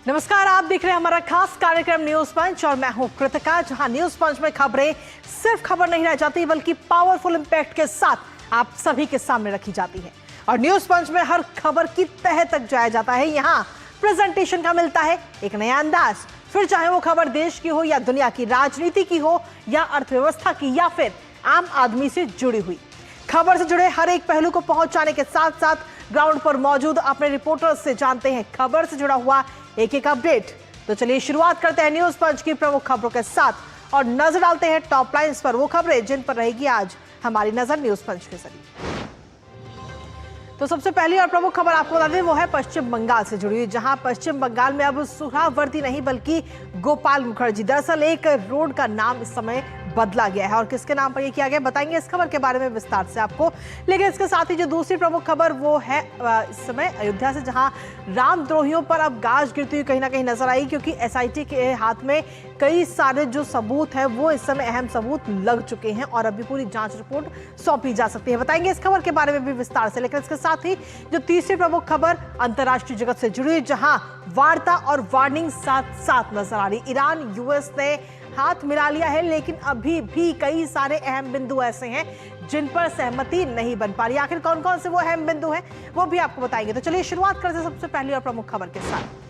नमस्कार, आप देख रहे हैं हमारा खास कार्यक्रम न्यूज पंच और मैं हूं कृतिका। जहां न्यूज पंच में खबरें सिर्फ खबर नहीं रह जाती बल्कि पावरफुल इंपैक्ट के साथ आप सभी के सामने रखी जाती है। और न्यूज पंच में हर खबर की तह तक जाया जाता है। यहाँ प्रेजेंटेशन का मिलता है एक नया अंदाज, फिर चाहे वो खबर देश की हो या दुनिया की राजनीति की हो या अर्थव्यवस्था की या फिर आम आदमी से जुड़ी हुई। खबर से जुड़े हर एक पहलू को पहुंचाने के साथ साथ ग्राउंड पर मौजूद अपने रिपोर्टर्स से जानते हैं खबर से जुड़ा हुआ एक एक अपडेट। तो चलिए शुरुआत करते हैं न्यूज पंच की प्रमुख खबरों के साथ और नजर डालते हैं टॉप लाइंस पर, वो खबरें जिन पर रहेगी आज हमारी नजर न्यूज पंच के जरिए। तो सबसे पहली और प्रमुख खबर आपको बता दें वो है पश्चिम बंगाल से जुड़ी हुई, जहां पश्चिम बंगाल में अब सुहरावर्दी नहीं बल्कि गोपाल मुखर्जी। दरअसल एक रोड का नाम इस समय बदला गया है और किसके नाम पर यह किया गया बताएंगे इस खबर के बारे में विस्तार से आपको। लेकिन इसके साथ ही जो दूसरी प्रमुख खबर वो है इस समय अयोध्या से, जहां रामद्रोहियों पर अब गाज गिरती हुई कहीं ना कहीं नजर आई, क्योंकि एसआईटी के हाथ में कई सारे जो सबूत है वो इस समय अहम सबूत लग चुके हैं और अभी पूरी जांच रिपोर्ट सौंपी जा सकती है। बताएंगे इस खबर के बारे में भी विस्तार से। लेकिन इसके साथ ही जो तीसरी प्रमुख खबर अंतर्राष्ट्रीय जगत से जुड़ी, जहां वार्ता और वार्निंग साथ साथ नजर आ रही। ईरान यूएस ने हाथ मिला लिया है, लेकिन अभी भी कई सारे अहम बिंदु ऐसे हैं जिन पर सहमति नहीं बन पा रही। आखिर कौन कौन से वो अहम बिंदु हैं वो भी आपको बताएंगे। तो चलिए शुरुआत करते हैं सबसे पहली और प्रमुख खबर के साथ।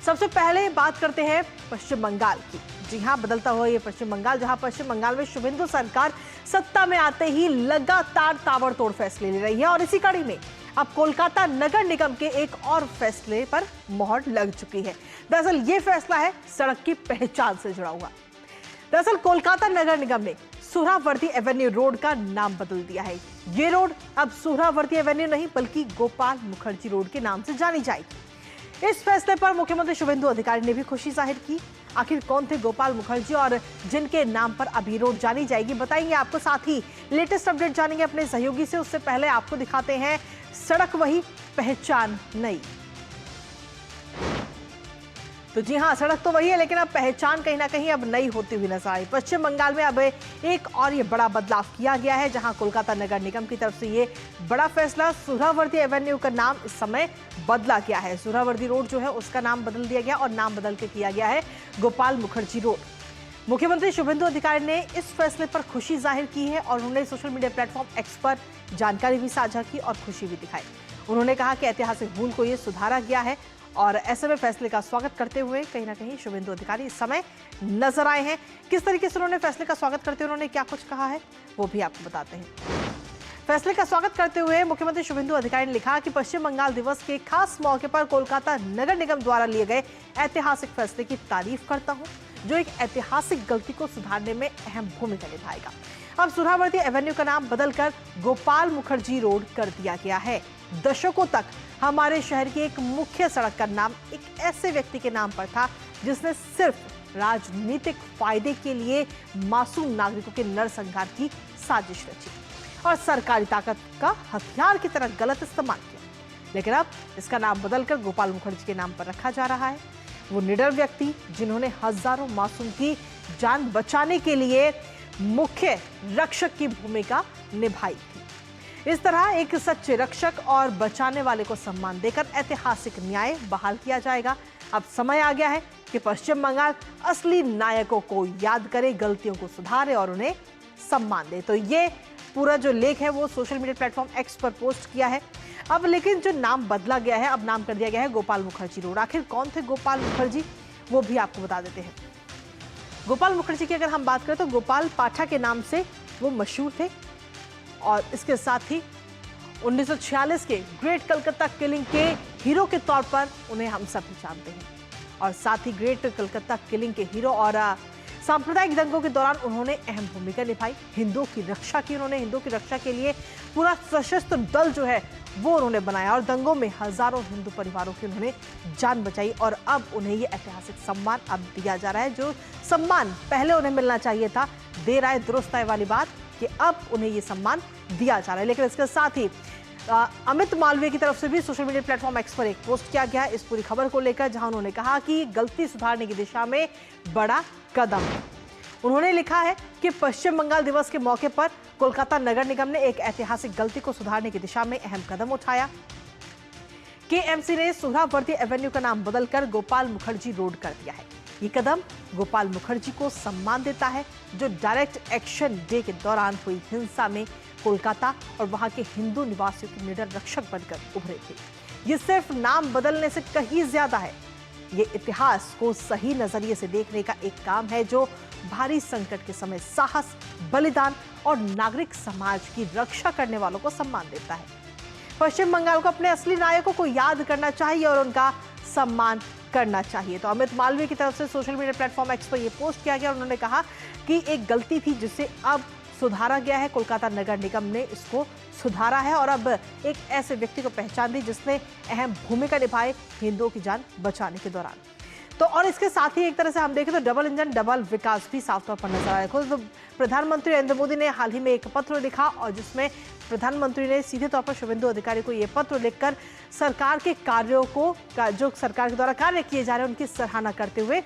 सबसे पहले बात करते हैं पश्चिम बंगाल की। जी हां, बदलता हुआ ये पश्चिम बंगाल, जहां पश्चिम बंगाल में शुभेंदु सरकार सत्ता में आते ही लगातार ताबड़तोड़ फैसले ले रही है और इसी कड़ी में अब कोलकाता नगर निगम के एक और फैसले पर मोहर लग चुकी है। दरअसल ये फैसला है सड़क की पहचान से जुड़ा हुआ। दरअसल कोलकाता नगर निगम ने सुहरावर्दी एवेन्यू रोड का नाम बदल दिया है। ये रोड अब सुहरावर्दी एवेन्यू नहीं बल्कि गोपाल मुखर्जी रोड के नाम से जानी जाएगी। इस फैसले पर मुख्यमंत्री शुभेंदु अधिकारी ने भी खुशी जाहिर की। आखिर कौन थे गोपाल मुखर्जी और जिनके नाम पर अभी रोड जानी जाएगी बताएंगे आपको। साथ ही लेटेस्ट अपडेट जानेंगे अपने सहयोगी से। उससे पहले आपको दिखाते हैं सड़क वही पहचान नई। तो जी हां, सड़क तो वही है लेकिन अब पहचान कहीं ना कहीं अब नई होती हुई नजर आई। पश्चिम बंगाल में अब एक और ये बड़ा बदलाव किया गया है, जहां कोलकाता नगर निगम की तरफ से ये बड़ा फैसला, सुहरावर्दी एवेन्यू का नाम इस समय बदला गया है। सुहरावर्दी रोड जो है उसका नाम बदल दिया गया और नाम बदल के किया गया है गोपाल मुखर्जी रोड। मुख्यमंत्री शुभेंदु अधिकारी ने इस फैसले पर खुशी जाहिर की है और उन्होंने सोशल मीडिया प्लेटफॉर्म एक्स पर जानकारी भी साझा की और खुशी भी दिखाई। उन्होंने कहा कि ऐतिहासिक भूल को ये सुधारा गया है और ऐसे में फैसले का स्वागत करते हुए कहीं ना कहीं शुभेंदु अधिकारी इस समय नजर आए हैं। किस तरीके से उन्होंने फैसले का स्वागत करते हुए उन्होंने क्या कुछ कहा है वो भी आपको बताते हैं। फैसले का स्वागत करते हुए मुख्यमंत्री शुभेंदु अधिकारी ने लिखा कि पश्चिम बंगाल दिवस के खास मौके पर कोलकाता नगर निगम द्वारा लिए गए ऐतिहासिक फैसले की तारीफ करता हूं, जो एक ऐतिहासिक गलती को सुधारने में अहम भूमिका निभाएगा। अब सुहरावर्दी एवेन्यू का नाम बदलकर गोपाल मुखर्जी रोड कर दिया गया है। दशकों तक हमारे शहर की एक मुख्य सड़क का नाम एक ऐसे व्यक्ति के नाम पर था जिसने सिर्फ राजनीतिक फायदे के लिए मासूम नागरिकों के नरसंहार की साजिश रची और सरकारी ताकत का हथियार की तरह गलत इस्तेमाल किया। लेकिन अब इसका नाम बदलकर गोपाल मुखर्जी के नाम पर रखा जा रहा है। वो निडर व्यक्ति जिन्होंने हजारों मासूम की जान बचाने के लिए मुख्य रक्षक की भूमिका निभाई थी। इस तरह एक सच्चे रक्षक और बचाने वाले को सम्मान देकर ऐतिहासिक न्याय बहाल किया जाएगा। अब समय आ गया है कि पश्चिम बंगाल असली नायकों को याद करे, गलतियों को सुधारे और उन्हें सम्मान दे। तो ये पूरा जो लेख है वो सोशल मीडिया प्लेटफॉर्म एक्स पर पोस्ट किया है। अब लेकिन जो नाम बदला गया है, अब नाम कर दिया गया है गोपाल मुखर्जी रोड। आखिर कौन थे गोपाल मुखर्जी वो भी आपको बता देते हैं। गोपाल मुखर्जी की अगर हम बात करें तो गोपाल पाठा के नाम से वो मशहूर थे और इसके साथ ही 1946 के ग्रेट कलकत्ता किलिंग के हीरो के तौर पर उन्हें हम सभी जानते हैं। और साथ ही ग्रेट कलकत्ता किलिंग के हीरो और सांप्रदायिक दंगों के दौरान उन्होंने अहम भूमिका निभाई। हिंदुओं की रक्षा की उन्होंने, हिंदुओं की रक्षा के लिए पूरा सशस्त्र दल जो है वो उन्होंने बनाया और दंगों में हजारों हिंदू परिवारों की उन्होंने जान बचाई। और अब उन्हें ये ऐतिहासिक सम्मान अब दिया जा रहा है, जो सम्मान पहले उन्हें मिलना चाहिए था। देर आए दुरुस्त आए वाली बात कि अब उन्हें ये सम्मान दिया जा रहा है। लेकिन इसके साथ ही अमित मालवीय की तरफ से भी सोशल मीडिया प्लेटफॉर्म एक्स पर एक पोस्ट किया गया इस पूरी खबर को लेकर, जहां उन्होंने कहा कि गलती सुधारने की दिशा में बड़ा कदम है। उन्होंने लिखा है कि पश्चिम बंगाल दिवस के मौके पर कोलकाता नगर निगम ने एक ऐतिहासिक गलती को सुधारने की दिशा में अहम कदम उठाया। केएमसी ने सोहरावर्दी एवेन्यू का नाम बदलकर गोपाल मुखर्जी रोड कर दिया है। ये कदम गोपाल मुखर्जी को सम्मान देता है, जो डायरेक्ट एक्शन डे के दौरान हुई हिंसा में कोलकाता और वहां के हिंदू निवासियों के निडर रक्षक बनकर उभरे थे। ये सिर्फ नाम बदलने से कहीं ज्यादा है। ये इतिहास को सही नजरिए से देखने का एक काम है, जो भारी संकट के समय साहस, बलिदान और नागरिक समाज की रक्षा करने वालों को सम्मान देता है। पश्चिम बंगाल को अपने असली नायकों को याद करना चाहिए और उनका सम्मान करना चाहिए। तो अमित मालवीय की तरफ से सोशल मीडिया प्लेटफॉर्म एक्स पर यह पोस्ट किया गया। उन्होंने कहा कि एक गलती थी जिसे अब सुधारा गया है। कोलकाता नगर निगम ने इसको सुधारा है और अब एक ऐसे व्यक्ति को पहचान दी जिसने अहम भूमिका निभाई हिंदुओं की जान बचाने के दौरान। तो और इसके साथ ही एक तरह से हम देखें तो डबल इंजन डबल विकास भी साफ तौर पर नजर आया। खुद प्रधानमंत्री नरेंद्र मोदी ने हाल ही में एक पत्र लिखा और जिसमें प्रधानमंत्री ने सीधे तौर पर शुभेंदु अधिकारी को यह पत्र लिखकर सरकार के कार्यों को, जो सरकार के द्वारा कार्य किए जा रहे हैं, उनकी सराहना करते हुए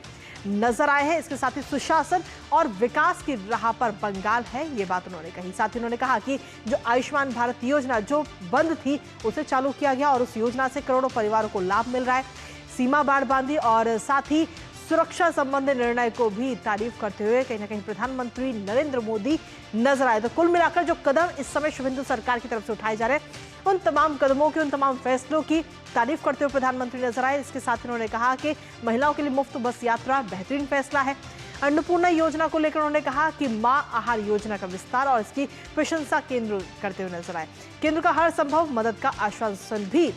नजर आए हैं। इसके साथ ही सुशासन और विकास की राह पर बंगाल है, ये बात उन्होंने कही। साथ ही उन्होंने कहा कि जो आयुष्मान भारत योजना जो बंद थी उसे चालू किया गया और उस योजना से करोड़ों परिवारों को लाभ मिल रहा है। सीमा बाढ़ बांधी और साथ ही सुरक्षा संबंधी निर्णय को भी तारीफ करते हुए कहीं ना कहीं प्रधानमंत्री नरेंद्र मोदी नजर आए। तो कुल मिलाकर जो कदम इस समय शुभेंदु सरकार की तरफ से उठाए जा रहे हैं, उन तमाम कदमों की, उन तमाम फैसलों की तारीफ करते हुए प्रधानमंत्री नजर आए। इसके साथ उन्होंने कहा कि महिलाओं के लिए मुफ्त बस यात्रा बेहतरीन फैसला है। अन्नपूर्णा योजना को लेकर उन्होंने कहा कि मां आहार योजना का विस्तार और इसकी प्रशंसा केंद्र करते हुए नजर आए। केंद्र का हर संभव मदद का आश्वासन भी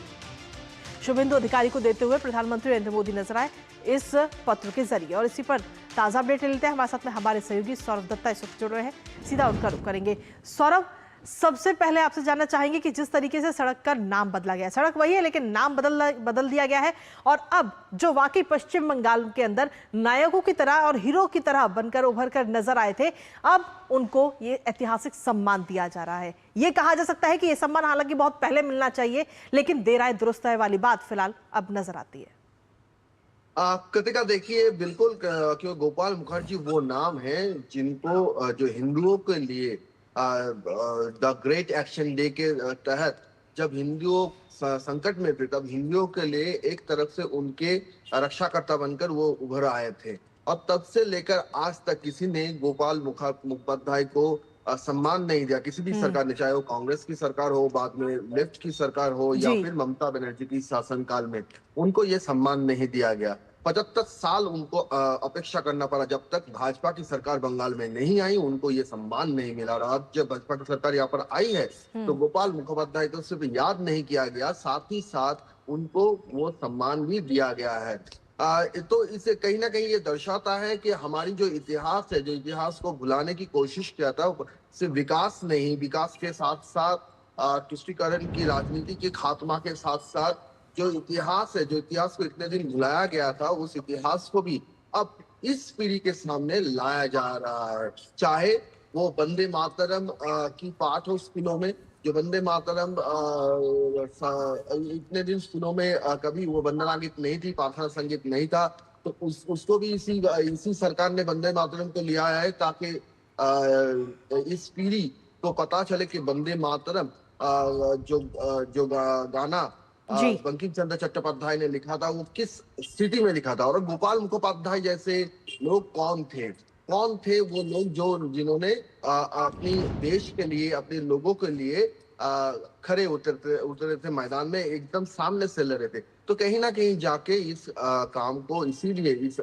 शुभेंदु अधिकारी को देते हुए प्रधानमंत्री नरेंद्र मोदी नजर आए इस पत्र के जरिए। और इसी पर ताजा अपडेट लेते हैं। हमारे साथ में हमारे सहयोगी सौरभ दत्ता इस वक्त जुड़ रहे हैं, सीधा उनका रुख करेंगे। सौरभ, सबसे पहले आपसे जानना चाहेंगे कि जिस तरीके से सड़क का नाम बदला गया है, सड़क वही है लेकिन नाम बदल दिया गया है, और अब जो वाकई पश्चिम बंगाल के अंदर नायकों की तरह और हीरो की तरह बनकर उभर कर नजर आए थे, अब उनको ये ऐतिहासिक सम्मान दिया जा रहा है। ये कहा जा सकता है कि ये सम्मान हालांकि बहुत पहले मिलना चाहिए, लेकिन देर आए दुरुस्त आए वाली बात फिलहाल अब नजर आती है। कृतिका, देखिए, बिल्कुल, क्यों गोपाल मुखर्जी वो नाम है जिनको जो हिंदुओं के लिए द ग्रेट एक्शन डे के तहत जब हिंदुओं संकट में थे, तब हिंदुओं के लिए एक तरफ से उनके रक्षाकर्ता बनकर वो उभर आए थे। और तब से लेकर आज तक किसी ने गोपाल मुखोपाध्याय को सम्मान नहीं दिया। किसी भी सरकार ने, चाहे वो कांग्रेस की सरकार हो, बाद में लेफ्ट की सरकार हो, या फिर ममता बनर्जी की शासनकाल में, उनको ये सम्मान नहीं दिया गया। 75 साल उनको अपेक्षा करना पड़ा। जब तक भाजपा की सरकार बंगाल में नहीं आई, उनको ये सम्मान नहीं मिला। और आज जब भाजपा की सरकार यहाँ पर आई है, तो गोपाल मुखोपाध्याय तो सिर्फ याद नहीं किया गया, साथ ही साथ उनको वो सम्मान भी दिया गया है। तो इसे कहीं ना कहीं ये दर्शाता है कि हमारी जो इतिहास है, जो इतिहास को भुलाने की कोशिश किया था, सिर्फ विकास नहीं, विकास के साथ साथ तुष्टीकरण की राजनीति के खात्मा के साथ साथ जो इतिहास है, जो इतिहास को इतने दिन भुलाया गया था, उस इतिहास को भी अब इस पीढ़ी के सामने लाया जा रहा है। चाहे वो वंदे मातरम की पाठ हो स्कूलों में, जो वंदे मातरम इतने दिन स्कूलों में कभी वो वंदना गीत नहीं थी, प्रार्थना संगीत नहीं था, तो उसको भी इसी सरकार ने वंदे मातरम को लिया है, ताकि इस पीढ़ी को पता चले कि वंदे मातरम जो गाना बंकिम चंद्र चट्टोपाध्याय ने लिखा था, वो किस स्थिति में लिखा था। और गोपाल मुखोपाध्याय जैसे लोग कौन थे वो लोग जिन्होंने अपनी देश के लिए, अपने लोगों के लिए खड़े उतरे थे मैदान में, एकदम सामने से लड़े थे। तो कहीं ना कहीं जाके इस काम को, इसीलिए इस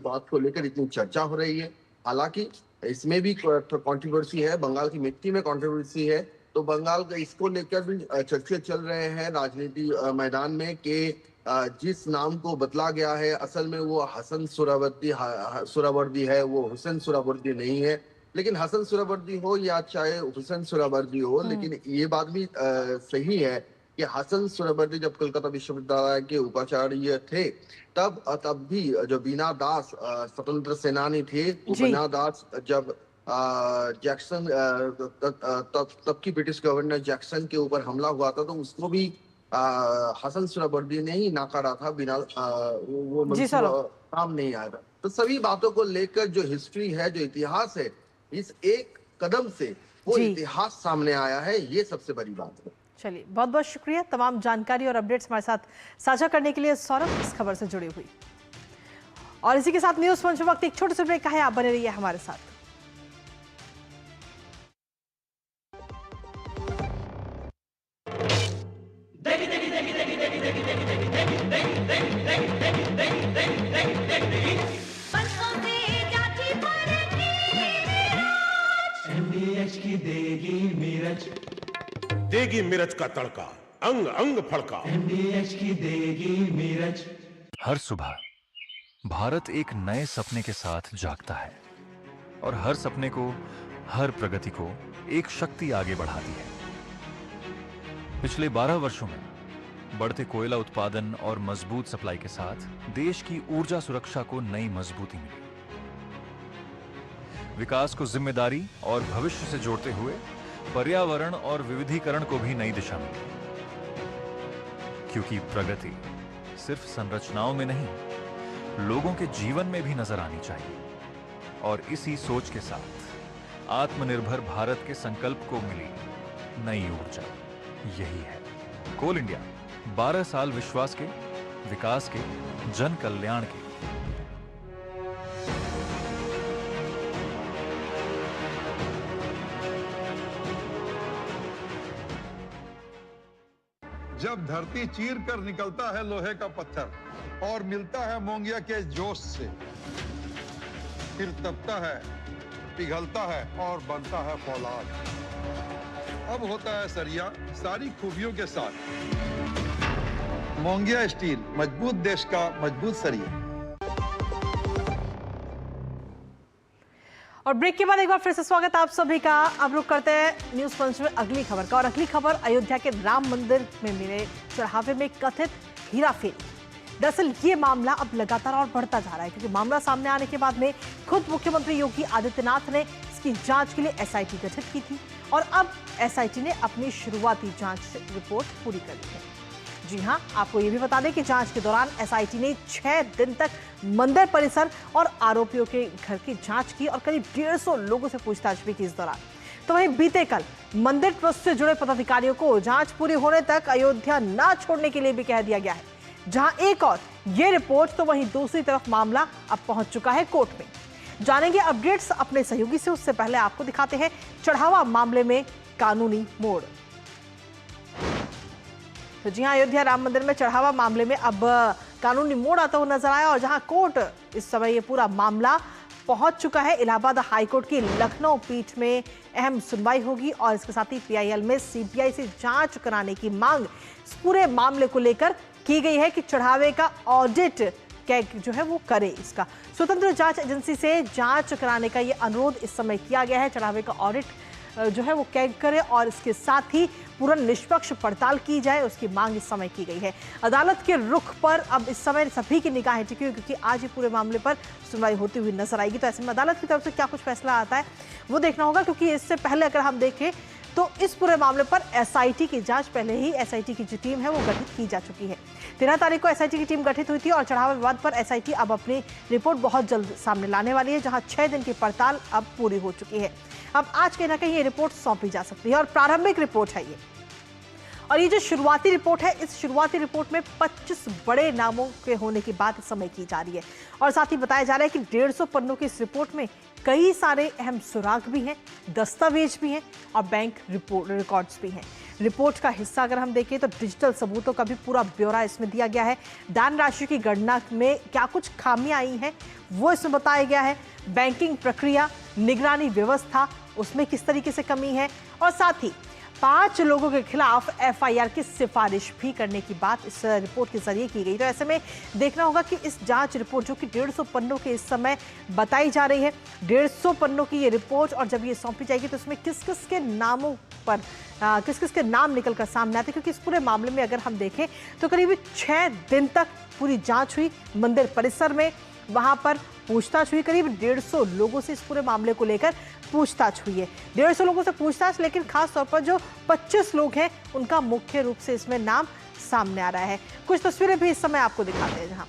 बात को लेकर इतनी चर्चा हो रही है। हालांकि इसमें भी कंट्रोवर्सी है, बंगाल की मिट्टी में कंट्रोवर्सी है। तो बंगाल का इसको लेकर भी चर्चे चल रहे हैं राजनीति मैदान में कि जिस नाम को बदला गया है, असल में वो हसन सुहरावर्दी है, वो हुसैन सुहरावर्दी नहीं है। लेकिन हसन सुहरावर्दी हो या चाहे हुसैन सुहरावर्दी हो, लेकिन ये बात भी सही है कि हसन सुहरावर्दी जब कोलकाता विश्वविद्यालय के उपाचार्य थे, तब भी जो बीना दास स्वतंत्र सेनानी थे, बीना दास जब जैक्सन तब की ब्रिटिश गवर्नर जैक्सन के ऊपर हमला हुआ था, तो उसको भी हसन सुहरावर्दी ने ही नकारा था, बिना वो काम नहीं आया था। तो सभी बातों को लेकर जो हिस्ट्री है, जो इतिहास है, इस एक कदम से वो इतिहास सामने आया है, ये सबसे बड़ी बात है। चलिए, बहुत बहुत शुक्रिया तमाम जानकारी और अपडेट्स हमारे साथ साझा करने के लिए सौरभ, इस खबर से जुड़ी हुई। और इसी के साथ न्यूज पंच वक्त एक छोटे से ब्रेक का है, आप बने रहिए हमारे साथ। की देगी मिर्च, देगी मिर्च का तड़का, अंग अंग फड़का। MDH की देगी मिर्च। हर सुबह भारत एक नए सपने के साथ जागता है और हर सपने को, हर प्रगति को एक शक्ति आगे बढ़ाती है। पिछले 12 वर्षों में बढ़ते कोयला उत्पादन और मजबूत सप्लाई के साथ देश की ऊर्जा सुरक्षा को नई मजबूती मिली। विकास को जिम्मेदारी और भविष्य से जोड़ते हुए पर्यावरण और विविधीकरण को भी नई दिशा मिली, क्योंकि प्रगति सिर्फ संरचनाओं में नहीं, लोगों के जीवन में भी नजर आनी चाहिए। और इसी सोच के साथ आत्मनिर्भर भारत के संकल्प को मिली नई ऊर्जा। यही है कोल इंडिया, 12 साल विश्वास के, विकास के, जन कल्याण के। जब धरती चीर कर निकलता है लोहे का पत्थर और मिलता है मोंगिया के जोश से, फिर तपता है, पिघलता है और बनता है फौलाद। अब होता है सरिया सारी खूबियों के साथ। मोंगिया स्टील, मजबूत देश का मजबूत सरिया। और ब्रेक के बाद एक बार फिर से स्वागत आप सभी का। अब रुक करते हैं न्यूज पंच में अगली खबर का, और अगली खबर अयोध्या के राम मंदिर में मिले चढ़ावे में कथित हेराफेरी। दरअसल ये मामला अब लगातार और बढ़ता जा रहा है, क्योंकि मामला सामने आने के बाद में खुद मुख्यमंत्री योगी आदित्यनाथ ने इसकी जांच के लिए एसआईटी गठित की थी, और अब एसआईटी ने अपनी शुरुआती जांच रिपोर्ट पूरी कर ली है। जी हां, आपको ये भी बता दें कि जांच के दौरान एसआईटी ने 6 दिन तक मंदिर परिसर और आरोपियों के घर की जांच की और करीब 150 लोगों से पूछताछ भी की इस दौरान। तो वहीं बीते कल मंदिर ट्रस्ट से जुड़े पदाधिकारियों को जांच पूरी होने तक अयोध्या ना छोड़ने के लिए भी कह दिया गया है। जहां एक और ये रिपोर्ट, तो वहीं दूसरी तरफ मामला अब पहुंच चुका है कोर्ट में। जानेंगे अपडेट्स अपने सहयोगी से, उससे पहले आपको दिखाते हैं चढ़ावा मामले में कानूनी मोड़। तो जी हां, अयोध्या राम मंदिर में चढ़ावा मामले में अब कानूनी मोड़ आता हुआ नजर आया, और जहां कोर्ट इस समय ये पूरा मामला पहुंच चुका है। इलाहाबाद हाईकोर्ट की लखनऊ पीठ में अहम सुनवाई होगी, और इसके साथ ही पीआईएल में सीबीआई से जांच कराने की मांग इस पूरे मामले को लेकर की गई है कि चढ़ावे का ऑडिट जो है वो करे। इसका स्वतंत्र जांच एजेंसी से जांच कराने का ये अनुरोध इस समय किया गया है। चढ़ावे का ऑडिट जो है वो कैग करे, और इसके साथ ही पूर्ण निष्पक्ष पड़ताल की जाए, उसकी मांग इस समय की गई है। अदालत के रुख पर अब इस समय सभी की निगाहें टिकी हुई, क्योंकि आज ये पूरे मामले पर सुनवाई होती हुई नजर आएगी। तो ऐसे में अदालत की तरफ से क्या कुछ फैसला आता है वो देखना होगा, क्योंकि इससे पहले अगर हम देखें तो इस पूरे मामले पर एसआईटी की जांच पहले ही एसआईटी की जो टीम है वो गठित की जा चुकी है। 13 तारीख को एसआईटी की टीम गठित हुई थी, और चढ़ावा विवाद पर एसआईटी अब अपनी रिपोर्ट बहुत जल्द सामने लाने वाली है, जहां 6 दिन की पड़ताल अब पूरी हो चुकी है। अब आज कहीं ना कहीं ये रिपोर्ट सौंपी जा सकती है, और प्रारंभिक रिपोर्ट है ये। और ये जो शुरुआती रिपोर्ट है, इस शुरुआती रिपोर्ट में 25 बड़े नामों के होने की बात इस समय की जा रही है, और साथ ही बताया जा रहा है कि 150 पन्नों की इस रिपोर्ट में कई सारे अहम सुराग भी हैं, दस्तावेज भी हैं, और बैंक रिकॉर्ड्स भी हैं। रिपोर्ट का हिस्सा अगर हम देखें तो डिजिटल सबूतों का भी पूरा ब्यौरा इसमें दिया गया है। दान राशि की गणना में क्या कुछ खामियां आई हैं वो इसमें बताया गया है। बैंकिंग प्रक्रिया, निगरानी व्यवस्था, उसमें किस तरीके से कमी है, और साथ ही 5 लोगों के खिलाफ एफआईआर की सिफारिश भी करने की बात इस रिपोर्ट के जरिए की गई। तो ऐसे में देखना होगा कि इस जांच रिपोर्ट, जो कि 150 पन्नों के इस समय बताई जा रही है, 150 पन्नों की ये रिपोर्ट, और जब ये सौंपी जाएगी तो इसमें किस किस के नामों पर किस किस के नाम निकल कर सामने आते हैं। क्योंकि इस पूरे मामले में अगर हम देखें तो करीब 6 दिन तक पूरी जांच हुई मंदिर परिसर में, वहां पर पूछताछ हुई, करीब 150 लोगों से इस पूरे मामले को लेकर पूछताछ हुई है। 150 लोगों से पूछताछ, लेकिन खास तौर पर जो 25 लोग हैं उनका मुख्य रूप से इसमें नाम सामने आ रहा है। कुछ तस्वीरें भी इस समय आपको दिखाते हैं, जहां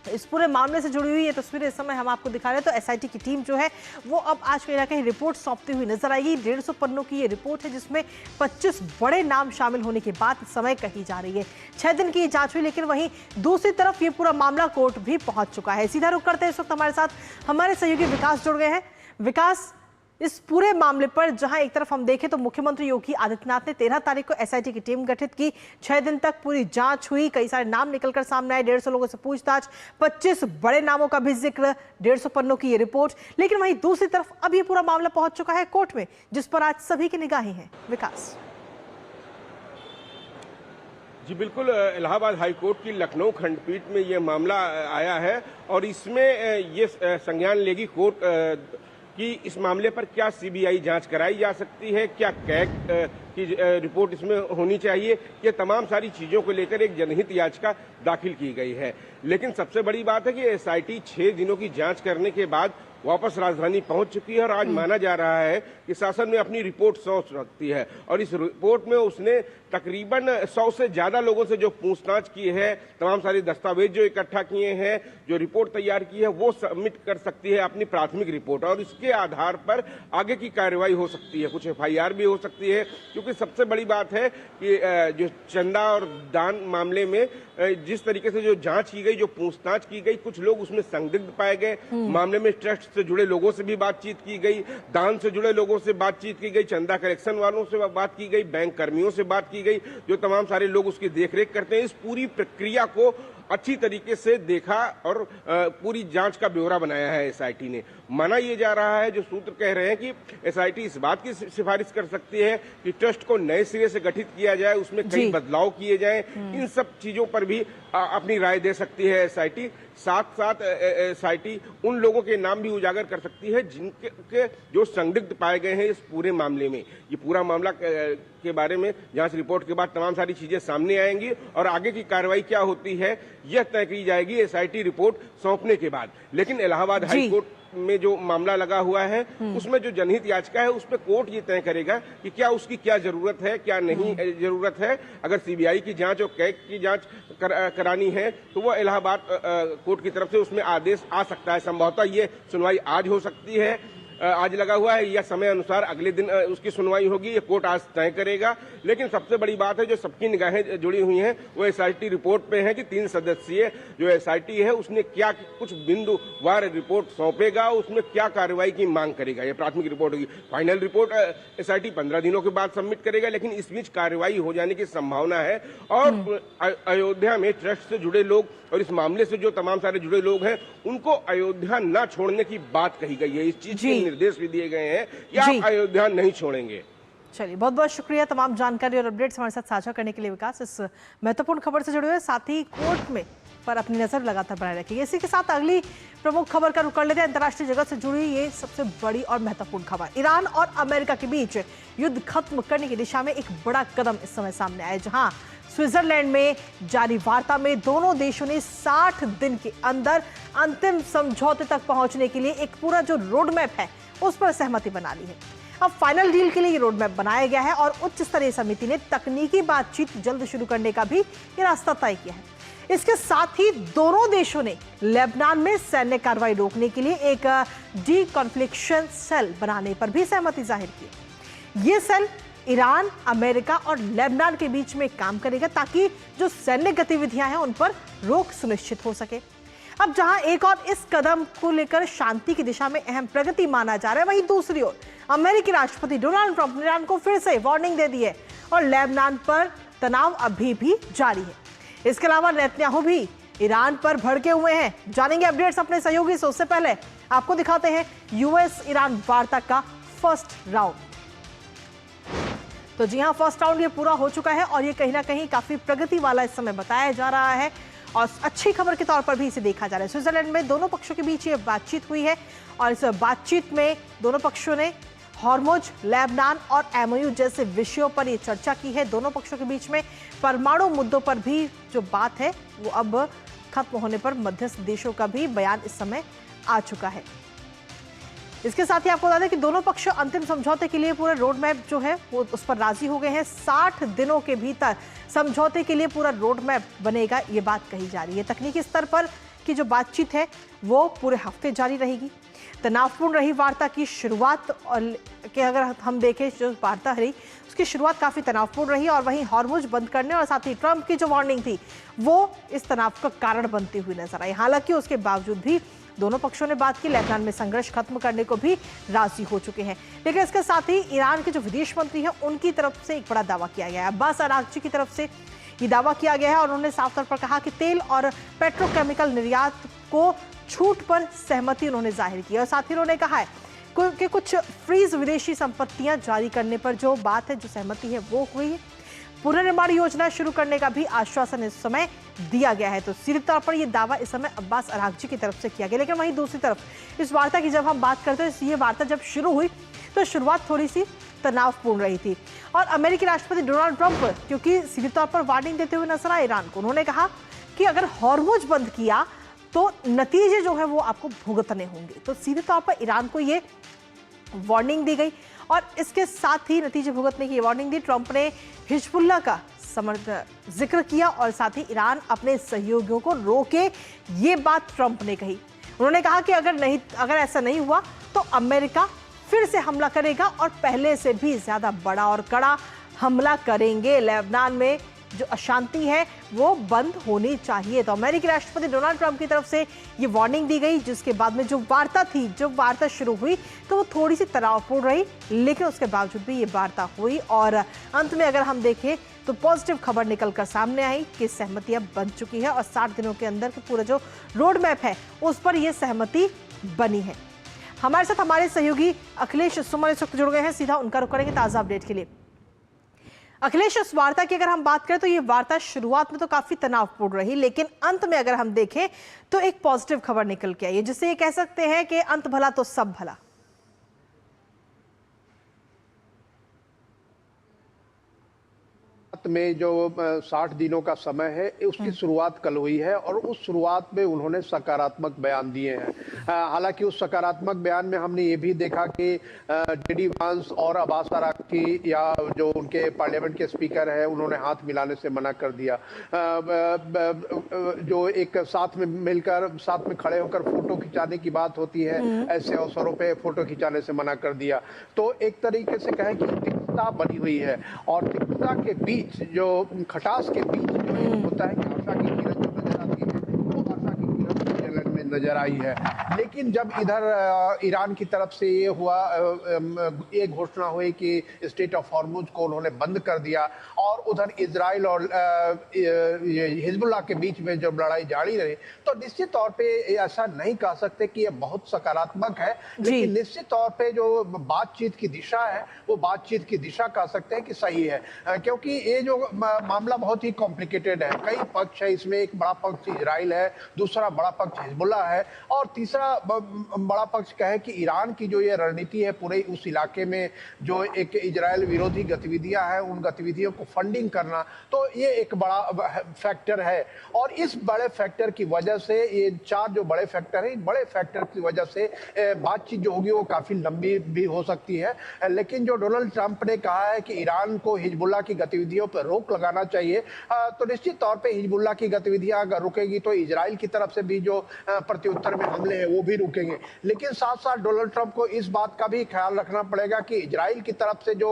इस पूरे मामले से जुड़ी हुई ये तस्वीरें इस समय हम आपको दिखा रहे हैं। तो एसआईटी की टीम जो है वो अब आज कहीं ना कहीं रिपोर्ट सौंपती हुई नजर आएगी। 150 पन्नों की ये रिपोर्ट है जिसमें 25 बड़े नाम शामिल होने की बात इस समय कही जा रही है। 6 दिन की ये जांच हुई, लेकिन वहीं दूसरी तरफ ये पूरा मामला कोर्ट भी पहुंच चुका है। सीधा रुख करते हैं, इस वक्त हमारे साथ हमारे सहयोगी विकास जुड़ गए हैं। विकास, इस पूरे मामले पर जहां एक तरफ हम देखें तो मुख्यमंत्री योगी आदित्यनाथ ने 13 तारीख को एसआईटी की टीम गठित की, 6 दिन तक पूरी जांच हुई, कई सारे नाम निकलकर सामने आए, 150 लोगों से पूछताछ, 25 बड़े नामों का भी जिक्र, 150 पन्नों की ये रिपोर्ट। लेकिन वहीं दूसरी तरफ अब ये पूरा मामला पहुंच चुका है कोर्ट में, जिस पर आज सभी की निगाहें हैं। विकास जी बिल्कुल, इलाहाबाद हाई कोर्ट की लखनऊ खंडपीठ में ये मामला आया है और इसमें ये संज्ञान लेगी कोर्ट कि इस मामले पर क्या सीबीआई जांच कराई जा सकती है, क्या कैग की रिपोर्ट इसमें होनी चाहिए। ये तमाम सारी चीजों को लेकर एक जनहित याचिका दाखिल की गई है। लेकिन सबसे बड़ी बात है कि एसआईटी 6 दिनों की जांच करने के बाद वापस राजधानी पहुंच चुकी है और आज माना जा रहा है कि शासन में अपनी रिपोर्ट सौंप सकती है। और इस रिपोर्ट में उसने तकरीबन 100 से ज्यादा लोगों से जो पूछताछ की है, तमाम सारे दस्तावेज जो इकट्ठा किए हैं, जो रिपोर्ट तैयार की है, वो सबमिट कर सकती है अपनी प्राथमिक रिपोर्ट और इसके आधार पर आगे की कार्रवाई हो सकती है। कुछ एफआईआर भी हो सकती है, क्योंकि सबसे बड़ी बात है कि जो चंदा और दान मामले में जिस तरीके से जो जांच की गई, जो पूछताछ की गई, कुछ लोग उसमें संदिग्ध पाए गए। मामले में ट्रस्ट से जुड़े लोगों से भी बातचीत की गई, दान से जुड़े लोगों से बातचीत की गई, चंदा कलेक्शन वालों से बात की गई, बैंक कर्मियों से बात की गई, जो तमाम सारे लोग उसकी देखरेख करते हैं। इस पूरी प्रक्रिया को अच्छी तरीके से देखा और पूरी जांच का ब्यौरा बनाया है एसआईटी ने। माना यह जा रहा है, जो सूत्र कह रहे हैं कि एसआईटी इस बात की सिफारिश कर सकती है कि ट्रस्ट को नए सिरे से गठित किया जाए, उसमें कई बदलाव किए जाएं। इन सब चीजों पर भी अपनी राय दे सकती है एसआईटी। साथ साथ एसआईटी उन लोगों के नाम भी उजागर कर सकती है जिनके जो संदिग्ध पाए गए हैं इस पूरे मामले में। ये पूरा मामला के बारे में जांच रिपोर्ट के बाद तमाम सारी चीजें सामने आएंगी और आगे की कार्रवाई क्या होती है यह तय की जाएगी एसआईटी रिपोर्ट सौंपने के बाद। लेकिन इलाहाबाद हाई कोर्ट में जो मामला लगा हुआ है उसमें जो जनहित याचिका है उसमें कोर्ट ये तय करेगा कि क्या उसकी क्या जरूरत है, क्या नहीं जरूरत है। अगर सीबीआई की जांच और कैग की जांच करानी है तो वो इलाहाबाद कोर्ट की तरफ से उसमें आदेश आ सकता है। संभवतः ये सुनवाई आज हो सकती है, आज लगा हुआ है, या समय अनुसार अगले दिन उसकी सुनवाई होगी, ये कोर्ट आज तय करेगा। लेकिन सबसे बड़ी बात है, जो सबकी निगाहें जुड़ी हुई हैं वो एसआईटी रिपोर्ट पे है कि 3 सदस्यीय जो एसआईटी है उसने क्या कुछ बिंदुवार रिपोर्ट सौंपेगा, उसमें क्या कार्रवाई की मांग करेगा। ये प्राथमिक रिपोर्ट होगी। फाइनल रिपोर्ट एसआईटी 15 दिनों के बाद सबमिट करेगा, लेकिन इस बीच कार्रवाई हो जाने की संभावना है। और अयोध्या में ट्रस्ट से जुड़े लोग और इस मामले से जो तमाम सारे जुड़े लोग हैं उनको अयोध्या न छोड़ने की बात कही गई है। इस चीज के निर्देश भी दिए गए हैं कि आप अयोध्या नहीं छोड़ेंगे। चलिए, बहुत बहुत शुक्रिया तमाम जानकारी और अपडेट्स हमारे साथ साझा करने के लिए विकास। इस महत्वपूर्ण खबर से जुड़े हुए साथ ही कोर्ट में पर अपनी नजर लगातार बनाए रखिए। इसी के साथ अगली प्रमुख खबर का रुख कर लेते हैं। अंतर्राष्ट्रीय जगत से जुड़ी ये सबसे बड़ी और महत्वपूर्ण खबर, ईरान और अमेरिका के बीच युद्ध खत्म करने की दिशा में एक बड़ा कदम इस समय सामने आया, जहां स्विट्जरलैंड में जारी वार्ता में दोनों देशों ने 60 दिन के अंदर अंतिम समझौते तक पहुंचने के लिए एक पूरा जो रोड मैप है उस पर सहमति बना ली है। अब फाइनल डील के लिए ये रोड मैप बनाया गया है और उच्च स्तरीय समिति ने तकनीकी बातचीत जल्द शुरू करने का भी ये रास्ता तय किया है। इसके साथ ही दोनों देशों ने लेबनान में सैन्य कार्रवाई रोकने के लिए एक डी-कॉन्फ्लिक्शन सेल बनाने पर भी सहमति जाहिर की। ये सेल ईरान, अमेरिका और लेबनान के बीच में काम करेगा ताकि जो सैन्य गतिविधियां हैं उन पर रोक सुनिश्चित हो सके। अब जहां एक और इस कदम को लेकर शांति की दिशा में अहम प्रगति माना जा रहा है, वहीं दूसरी ओर अमेरिकी राष्ट्रपति डोनाल्ड ट्रंप ने ईरान को फिर से वार्निंग दे दी है और लेबनान पर तनाव अभी भी जारी है। इसके अलावा नेतन्याहू भी ईरान पर भड़के हुए हैं। जानेंगे अपडेट्स अपने सहयोगी से, उससे पहले आपको दिखाते हैं यूएस ईरान वार्ता का फर्स्ट राउंड। तो जी हां, फर्स्ट राउंड ये पूरा हो चुका है और ये कहीं ना कहीं काफी प्रगति वाला इस समय बताया जा रहा है और अच्छी खबर के तौर पर भी इसे देखा जा रहा है। स्विट्जरलैंड में दोनों पक्षों के बीच ये बातचीत हुई है और इस बातचीत में दोनों पक्षों ने हॉर्मुज, लेबनान और एमओयू जैसे विषयों पर ये चर्चा की है। दोनों पक्षों के बीच में परमाणु मुद्दों पर भी जो बात है वो अब खत्म होने पर मध्यस्थ देशों का भी बयान इस समय आ चुका है। इसके साथ ही आपको बता दें कि दोनों पक्ष अंतिम समझौते के लिए पूरा रोड मैप जो है वो उस पर राजी हो गए हैं। 60 दिनों के भीतर समझौते के लिए पूरा रोड मैप बनेगा, ये बात कही जा रही है। तकनीकी स्तर पर की जो बातचीत है वो पूरे हफ्ते जारी रहेगी। तनावपूर्ण रही वार्ता की शुरुआत, और कि अगर हम देखें जो वार्ता रही उसकी शुरुआत काफ़ी तनावपूर्ण रही, और वहीं हॉर्मुज बंद करने और साथ ही ट्रंप की जो वार्निंग थी वो इस तनाव का कारण बनती हुई नजर आई। हालांकि उसके बावजूद भी दोनों पक्षों ने बात की, लेबनान में संघर्ष खत्म करने को भी राजी हो चुके हैं। लेकिन इसके साथ ही ईरान के जो विदेश मंत्री हैं उनकी तरफ से एक बड़ा दावा किया गया है। अब्बास अरागची की तरफ से ये दावा किया गया है और उन्होंने साफ तौर पर कहा कि तेल और पेट्रोकेमिकल निर्यात को छूट पर सहमति उन्होंने जाहिर की, और साथ ही उन्होंने कहा है कि कुछ फ्रीज विदेशी संपत्तियां जारी करने पर जो बात है, जो सहमति है वो हुई है। पुनर्निर्माण योजना शुरू करने का भी आश्वासन इस समय दिया गया है। तो सीधे तौर पर यह दावा इस समय अब्बास अरागची की तरफ से किया गया। लेकिन वहीं दूसरी तरफ इस वार्ता की जब हम बात करते हैं, ये वार्ता जब शुरू हुई तो शुरुआत थोड़ी सी तनावपूर्ण रही थी, और अमेरिकी राष्ट्रपति डोनाल्ड ट्रंप क्योंकि सीधे तौर पर वार्निंग देते हुए नजर आए ईरान को। उन्होंने कहा कि अगर हॉर्मुज बंद किया तो नतीजे जो है वो आपको भुगतने होंगे। तो सीधे तौर पर ईरान को ये वार्निंग दी गई, और इसके साथ ही नतीजे भुगतने की वार्निंग दी। ट्रंप ने हिजबुल्लाह का जिक्र किया, और साथ ही ईरान अपने सहयोगियों को रोके, ये बात ट्रंप ने कही। उन्होंने कहा कि अगर ऐसा नहीं हुआ तो अमेरिका फिर से हमला करेगा, और पहले से भी ज्यादा बड़ा और कड़ा हमला करेंगे। लेबनान में जो अशांति है वो बंद होनी चाहिए। तो अमेरिकी राष्ट्रपति डोनाल्ड ट्रंप की तरफ से ये वार्निंग दी गई, जिसके बाद में जो वार्ता शुरू हुई तो वो थोड़ी सी तनावपूर्ण रही, लेकिन उसके बावजूद भी ये वार्ता हुई, और अंत में अगर हम देखें तो पॉजिटिव खबर निकलकर सामने आई कि सहमति अब बन चुकी है, और 60 दिनों के अंदर पूरा जो रोड मैप है उस पर यह सहमति बनी है। हमारे साथ हमारे सहयोगी अखिलेश सुमन इस वक्त जुड़ गए हैं, सीधा उनका रुख करेंगे ताजा अपडेट के लिए। अखिलेश, इस वार्ता की अगर हम बात करें तो ये वार्ता शुरुआत में तो काफी तनावपूर्ण रही, लेकिन अंत में अगर हम देखें तो एक पॉजिटिव खबर निकल के आई है, जिससे ये कह सकते हैं कि अंत भला तो सब भला। में जो 60 दिनों का समय है उसकी शुरुआत कल हुई है, और उस शुरुआत में उन्होंने सकारात्मक बयान दिए हैं। हालांकि उस सकारात्मक बयान में हमने ये भी देखा कि जेडी वांस और अब्बास अरागची या जो उनके पार्लियामेंट के स्पीकर हैं उन्होंने हाथ मिलाने से मना कर दिया। जो एक साथ में मिलकर साथ में खड़े होकर फोटो खिंचाने की बात होती है, ऐसे अवसरों पे फोटो खिंचाने से मना कर दिया। तो एक तरीके से कहें कि तिक्तता बनी हुई है, और तिक्तता के बीच जो खटास के बीच जो होता है कि आशा की किरण जो नजर आती है वो आशा की किरण स्विट्जरलैंड में नजर आई है। लेकिन जब इधर ईरान की तरफ से ये हुआ, ये घोषणा हुई कि स्टेट ऑफ हॉर्मुज को उन्होंने बंद कर दिया, और उधर इजराइल और हिजबुल्लाह के बीच में जब लड़ाई जारी रही, तो निश्चित तौर पे ऐसा नहीं कह सकते कि ये बहुत सकारात्मक है, लेकिन निश्चित तौर पे जो बातचीत की दिशा है वो बातचीत की दिशा कह सकते हैं कि सही है, क्योंकि ये जो मामला बहुत ही कॉम्प्लिकेटेड है। कई पक्ष है इसमें, एक बड़ा पक्ष इजराइल है, दूसरा बड़ा पक्ष हिजबुल्लाह है, और तीसरा बड़ा पक्ष कहे कि ईरान की जो ये रणनीति है पूरे उस इलाके में जो एक इजराइल विरोधी गतिविधियां हैं उन गतिविधियों को फंडिंग करना, तो ये एक बड़ा फैक्टर है। और इस बड़े फैक्टर की वजह से, ये 4 जो बड़े फैक्टर हैं, इन बड़े फैक्टर की वजह से बातचीत जो होगी वो काफी लंबी भी हो सकती है। लेकिन जो डोनाल्ड ट्रंप ने कहा है कि ईरान को हिजबुल्लाह की गतिविधियों पर रोक लगाना चाहिए, तो निश्चित तौर पे हिजबुल्लाह की गतिविधियां अगर रुकेगी तो इजराइल की तरफ से भी जो प्रत्युत्तर में हमले हैं वो भी रुकेंगे। लेकिन साथ साथ डोनाल्ड ट्रंप को इस बात का भी ख्याल रखना पड़ेगा कि इजराइल की तरफ से जो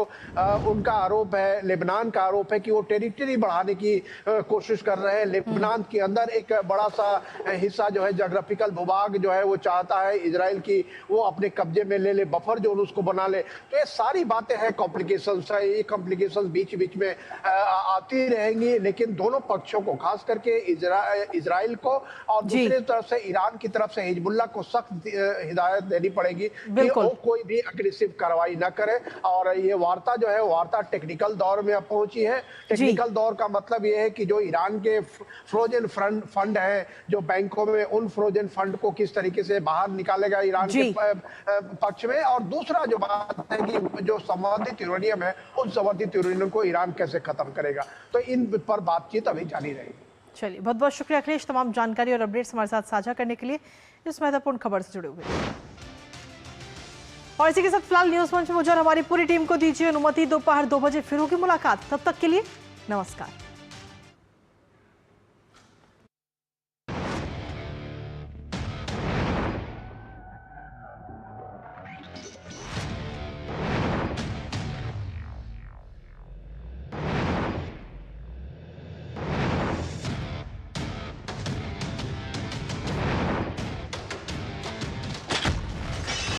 उनका आरोप है, लेबनान का आरोप है कि वो टेरिटरी बढ़ाने की कोशिश कर रहे हैं। लेबनान के अंदर एक बड़ा सा हिस्सा जो है, जोग्राफिकल भूभाग जो है वो चाहता है इजराइल की वो अपने कब्जे में ले ले, बफर जोन उसको बना ले। तो ये सारी बातें हैं, कॉम्प्लिकेशंस है, ये कॉम्प्लिकेशंस बीच बीच में आती रहेंगी। लेकिन दोनों पक्षों को, खास करके इजराइल को और दूसरी तरफ से ईरान की तरफ से हिजबुल्लाह को सख्त हिदायत देनी पड़ेगी कि वो कोई भी अग्रेसिव कार्रवाई न करे। और ये वार्ता जो है, वार्ता टेक्निकल दौर में अब पहुंची है। टेक्निकल दौर का मतलब ये है कि जो ईरान के फ्रोजन फंड है जो बैंकों में, उन फ्रोजन फंड को किस तरीके से बाहर निकालेगा ईरान के पक्ष में, और दूसरा जो बात है कि जो संवर्धित यूरेनियम है उस संवर्धित यूरेनियम को ईरान कैसे खत्म करेगा। तो इन पर बातचीत अभी जारी रहेगी। चलिए, बहुत बहुत शुक्रिया अखिलेश, तमाम जानकारी और अपडेट्स हमारे साथ साझा करने के लिए, इस महत्वपूर्ण खबर से जुड़े हुए। और इसी के साथ फिलहाल न्यूज मंच में मुझे और हमारी पूरी टीम को दीजिए अनुमति। दोपहर 2 बजे फिर होगी मुलाकात, तब तक के लिए नमस्कार।